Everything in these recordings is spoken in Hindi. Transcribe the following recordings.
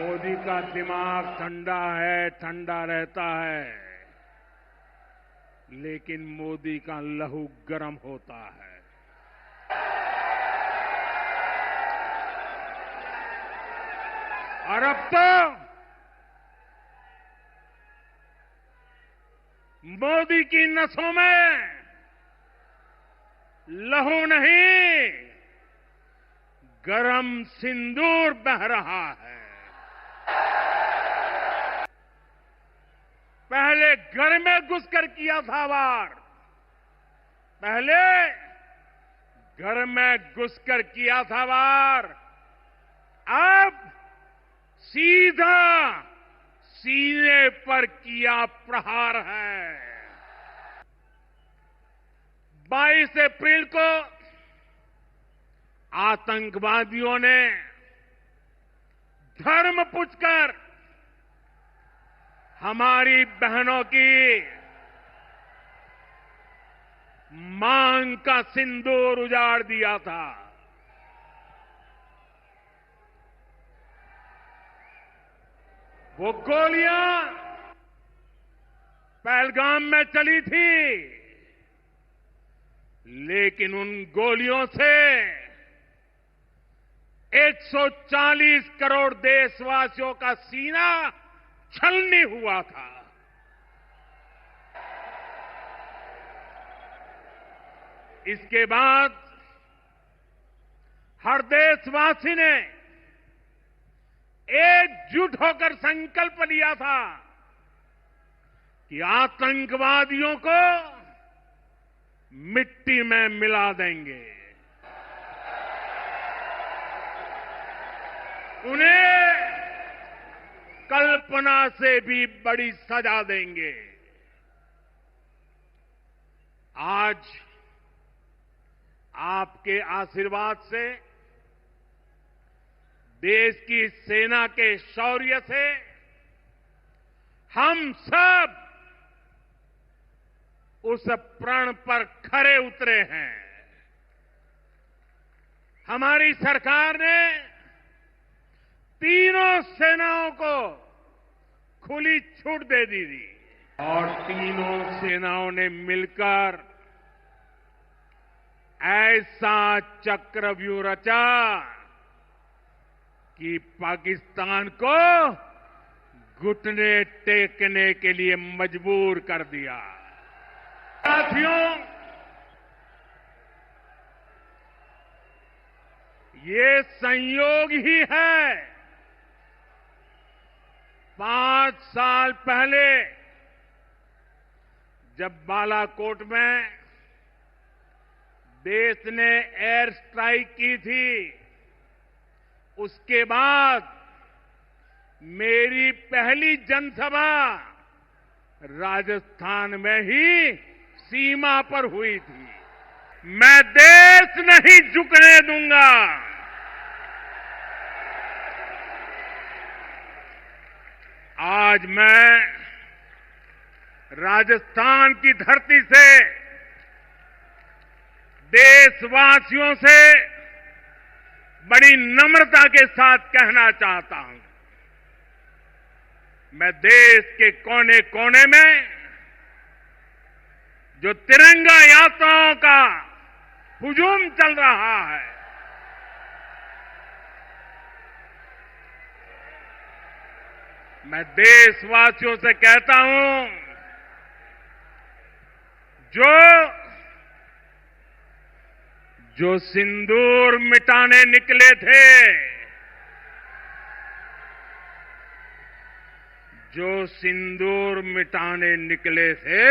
मोदी का दिमाग ठंडा है, ठंडा रहता है, लेकिन मोदी का लहू गर्म होता है। और अब तो मोदी की नसों में लहू नहीं, गरम सिंदूर बह रहा है। पहले घर में घुसकर किया था वार, पहले घर में घुसकर किया था वार, अब सीधा सीने पर किया प्रहार है। 22 अप्रैल को आतंकवादियों ने धर्म पूछकर हमारी बहनों की मांग का सिंदूर उजाड़ दिया था। वो गोलियां पहलगाम में चली थी, लेकिन उन गोलियों से 140 करोड़ देशवासियों का सीना छलनी हुआ था। इसके बाद हर देशवासी ने एकजुट होकर संकल्प लिया था कि आतंकवादियों को मिट्टी में मिला देंगे, उन्हें कल्पना से भी बड़ी सजा देंगे। आज आपके आशीर्वाद से, देश की सेना के शौर्य से हम सब उस प्रण पर खरे उतरे हैं। हमारी सरकार ने तीनों सेनाओं को खुली छूट दे दी थी और तीनों सेनाओं ने मिलकर ऐसा चक्रव्यूह रचा कि पाकिस्तान को घुटने टेकने के लिए मजबूर कर दिया। साथियों, ये संयोग ही है। 5 साल पहले जब बालाकोट में देश ने एयर स्ट्राइक की थी, उसके बाद मेरी पहली जनसभा राजस्थान में ही सीमा पर हुई थी। मैं देश नहीं झुकने दूंगा। आज मैं राजस्थान की धरती से देशवासियों से बड़ी नम्रता के साथ कहना चाहता हूं, मैं देश के कोने कोने में जो तिरंगा यात्राओं का हुजूम चल रहा है, मैं देशवासियों से कहता हूं, जो सिंदूर मिटाने निकले थे, जो सिंदूर मिटाने निकले थे,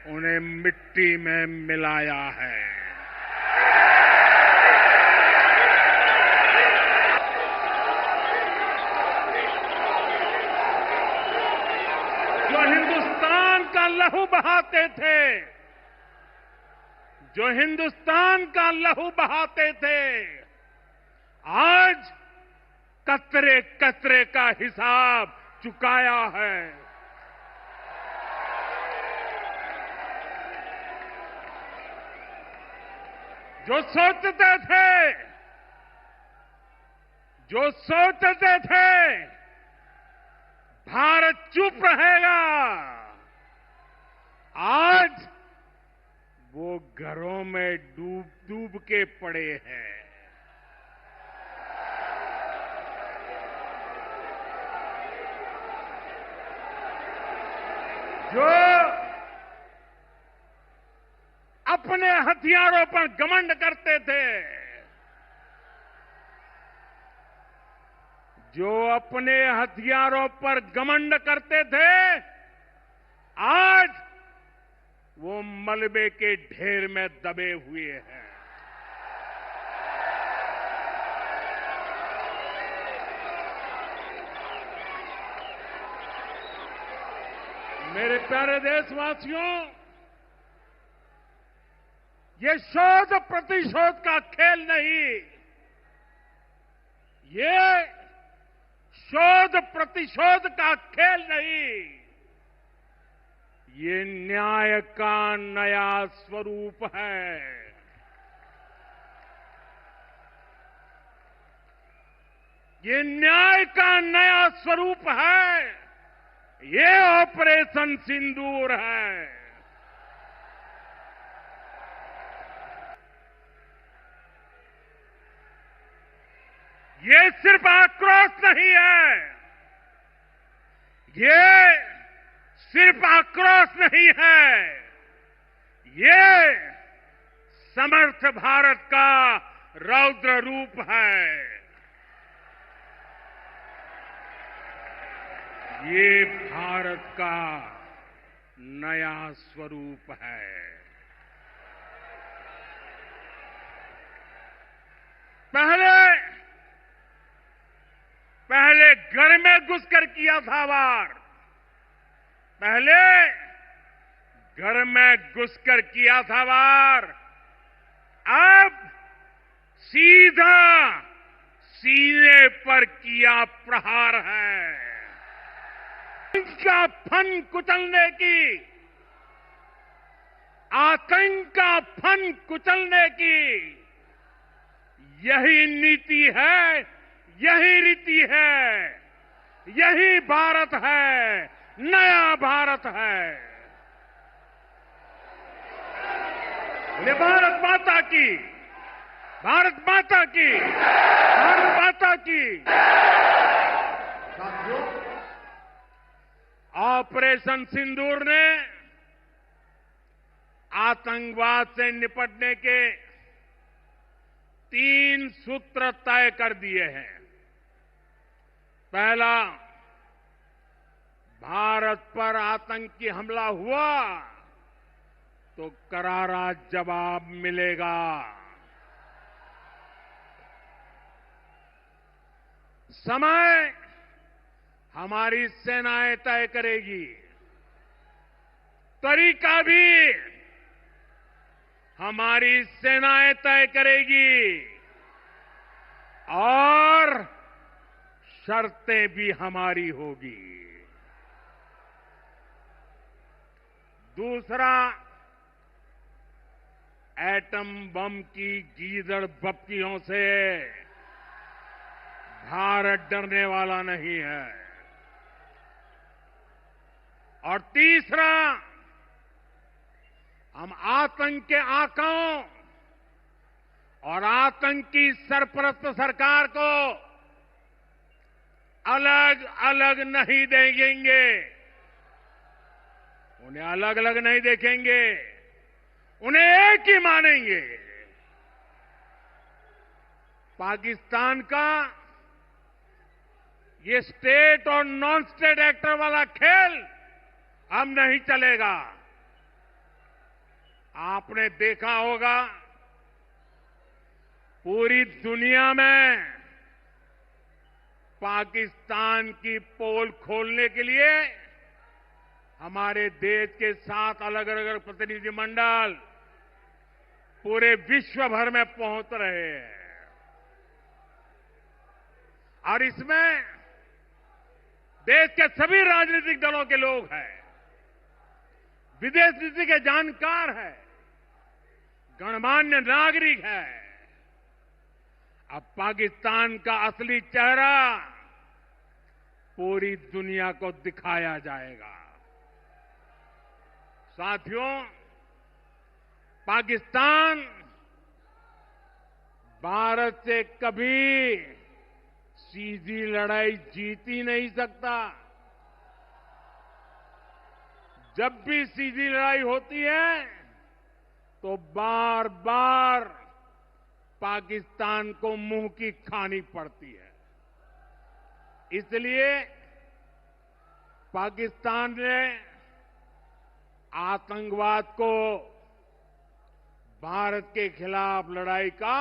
उन्हें मिट्टी में मिलाया है। जो हिंदुस्तान का लहू बहाते थे, जो हिंदुस्तान का लहू बहाते थे, आज कतरे कतरे का हिसाब चुकाया है। जो सोचते थे नंगे पड़े हैं। जो अपने हथियारों पर घमंड करते थे, जो अपने हथियारों पर घमंड करते थे, आज वो मलबे के ढेर में दबे हुए हैं। मेरे प्यारे देशवासियों, ये शोध प्रतिशोध का खेल नहीं, ये शोध प्रतिशोध का खेल नहीं, ये न्याय का नया स्वरूप है। ये न्याय का नया स्वरूप है। ये ऑपरेशन सिंदूर है। ये सिर्फ आक्रोश नहीं है, ये सिर्फ आक्रोश नहीं है, ये समर्थ भारत का रौद्र रूप है। ये भारत का नया स्वरूप है। पहले घर में घुसकर किया था वार, पहले घर में घुसकर किया था वार, अब सीधा सीने पर किया प्रहार है। का फन कुचलने की, आतंक का फन कुचलने की यही नीति है, यही रीति है, यही भारत है, नया भारत है। ये भारत माता की, भारत माता की, भारत माता की। साथियों, ऑपरेशन सिंदूर ने आतंकवाद से निपटने के 3 सूत्र तय कर दिए हैं। पहला, भारत पर आतंकी हमला हुआ तो करारा जवाब मिलेगा। समय हमारी सेनाएं तय करेगी, तरीका भी हमारी सेनाएं तय करेगी और शर्तें भी हमारी होगी। दूसरा, एटम बम की गीदड़ बप्तियों से भारत डरने वाला नहीं है। और तीसरा, हम आतंक के आकाओं और आतंकी सरपरस्त सरकार को अलग अलग नहीं देंगे, उन्हें अलग अलग नहीं देखेंगे, उन्हें एक ही मानेंगे। पाकिस्तान का ये स्टेट और नॉन स्टेट एक्टर वाला खेल अब नहीं चलेगा। आपने देखा होगा, पूरी दुनिया में पाकिस्तान की पोल खोलने के लिए हमारे देश के 7 अलग अलग प्रतिनिधिमंडल पूरे विश्व भर में पहुंच रहे हैं। और इसमें देश के सभी राजनीतिक दलों के लोग हैं, विदेश नीति के जानकार हैं, गणमान्य नागरिक हैं। अब पाकिस्तान का असली चेहरा पूरी दुनिया को दिखाया जाएगा। साथियों, पाकिस्तान भारत से कभी सीधी लड़ाई जीत ही नहीं सकता। जब भी सीधी लड़ाई होती है तो बार बार पाकिस्तान को मुंह की खानी पड़ती है। इसलिए पाकिस्तान ने आतंकवाद को भारत के खिलाफ लड़ाई का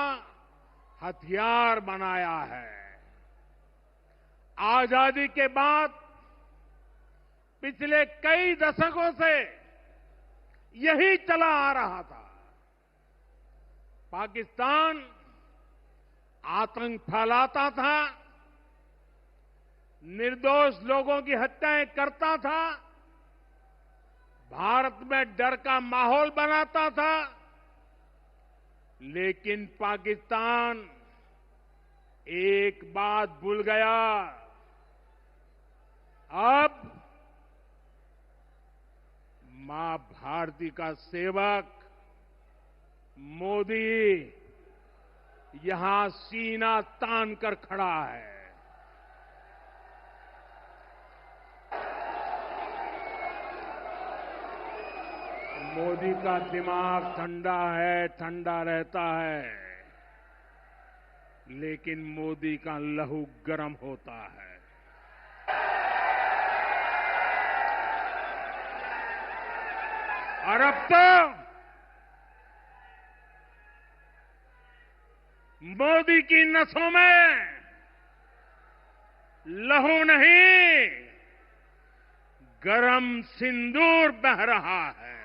हथियार बनाया है। आजादी के बाद पिछले कई दशकों से यही चला आ रहा था। पाकिस्तान आतंक फैलाता था, निर्दोष लोगों की हत्याएं करता था, भारत में डर का माहौल बनाता था, लेकिन पाकिस्तान एक बात भूल गया। अब मां भारती का सेवक मोदी यहां सीना तान कर खड़ा है। मोदी का दिमाग ठंडा है, ठंडा रहता है, लेकिन मोदी का लहू गर्म होता है। और अब तो मोदी की नसों में लहू नहीं, गरम सिंदूर बह रहा है।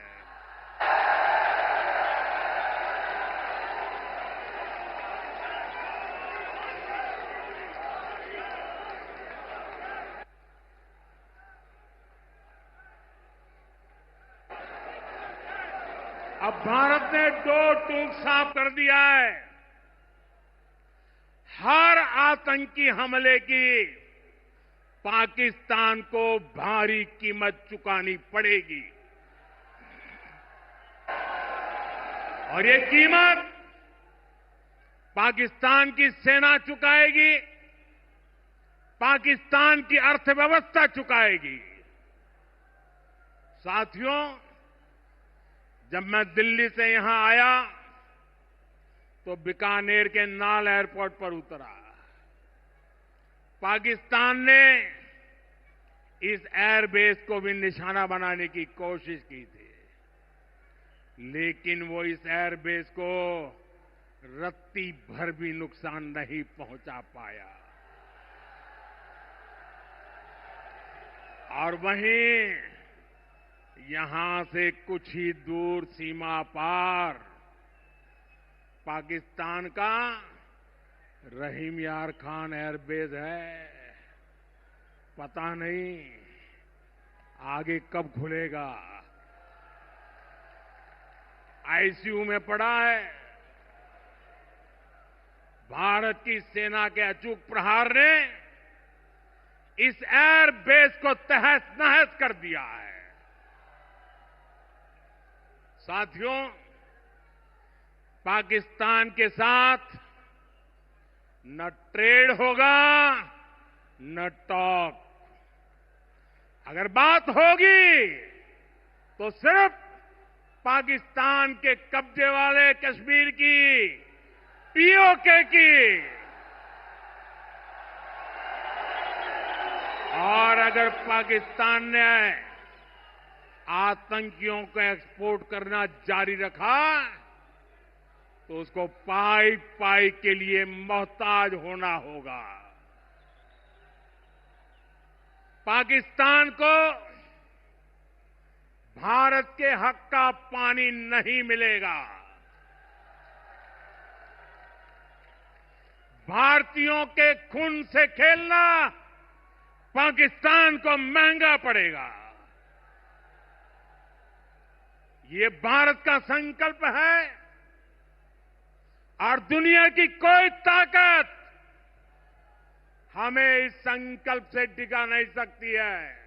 अब भारत ने दो टूक साफ कर दिया है। हर आतंकी हमले की पाकिस्तान को भारी कीमत चुकानी पड़ेगी और ये कीमत पाकिस्तान की सेना चुकाएगी, पाकिस्तान की अर्थव्यवस्था चुकाएगी। साथियों, जब मैं दिल्ली से यहां आया तो बीकानेर के नाल एयरपोर्ट पर उतरा। पाकिस्तान ने इस एयरबेस को भी निशाना बनाने की कोशिश की थी, लेकिन वो इस एयरबेस को रत्ती भर भी नुकसान नहीं पहुंचा पाया। और वहीं यहां से कुछ ही दूर सीमा पार पाकिस्तान का रहीम यार खान एयरबेस है। पता नहीं आगे कब खुलेगा। आईसीयू में पड़ा है। भारत की सेना के अचूक प्रहार ने इस एयरबेस को तहस नहस कर दिया है। साथियों, पाकिस्तान के साथ न ट्रेड होगा न टॉक। अगर बात होगी तो सिर्फ पाकिस्तान के कब्जे वाले कश्मीर की, पीओके की। और अगर पाकिस्तान ने आतंकियों को एक्सपोर्ट करना जारी रखा तो उसको पाई पाई के लिए मोहताज होना होगा। पाकिस्तान को भारत के हक का पानी नहीं मिलेगा। भारतीयों के खून से खेलना पाकिस्तान को महंगा पड़ेगा। ये भारत का संकल्प है और दुनिया की कोई ताकत हमें इस संकल्प से टिका नहीं सकती है।